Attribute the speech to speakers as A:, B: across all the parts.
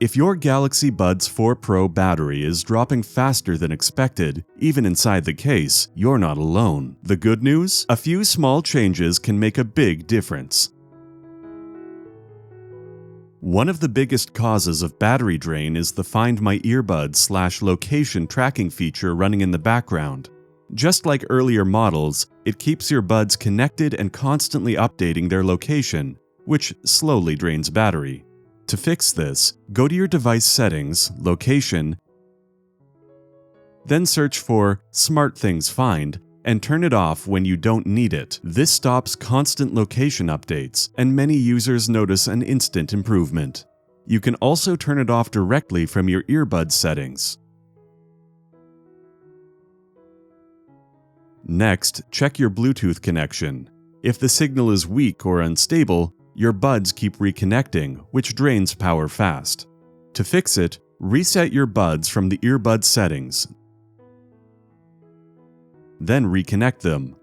A: If your Galaxy Buds 4 Pro battery is dropping faster than expected, even inside the case, you're not alone. The good news? A few small changes can make a big difference. One of the biggest causes of battery drain is the Find My Earbuds/location tracking feature running in the background. Just like earlier models, it keeps your buds connected and constantly updating their location, which slowly drains battery. To fix this, go to your device settings, location, then search for Smart Things Find and turn it off when you don't need it. This stops constant location updates, and many users notice an instant improvement. You can also turn it off directly from your earbud settings. Next, check your Bluetooth connection. If the signal is weak or unstable, your buds keep reconnecting, which drains power fast. To fix it, reset your buds from the earbud settings, then reconnect them.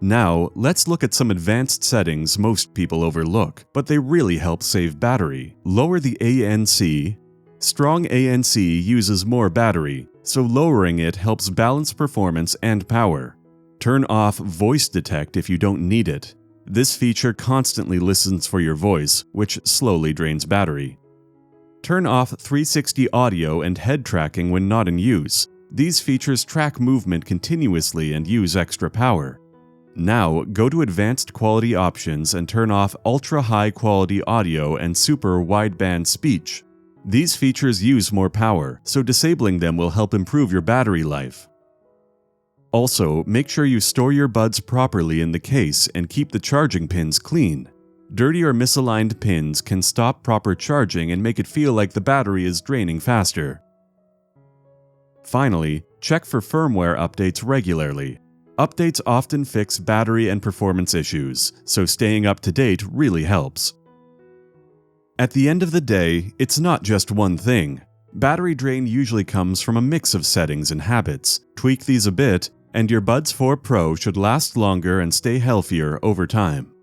A: Now, let's look at some advanced settings most people overlook, but they really help save battery. Lower the ANC. Strong ANC uses more battery, so lowering it helps balance performance and power. Turn off Voice Detect if you don't need it. This feature constantly listens for your voice, which slowly drains battery. Turn off 360 audio and head tracking when not in use. These features track movement continuously and use extra power. Now, go to Advanced Quality Options and turn off Ultra High Quality Audio and Super Wideband Speech. These features use more power, so disabling them will help improve your battery life. Also, make sure you store your buds properly in the case and keep the charging pins clean. Dirty or misaligned pins can stop proper charging and make it feel like the battery is draining faster. Finally, check for firmware updates regularly. Updates often fix battery and performance issues, so staying up to date really helps. At the end of the day, it's not just one thing. Battery drain usually comes from a mix of settings and habits. Tweak these a bit, and your Buds 4 Pro should last longer and stay healthier over time.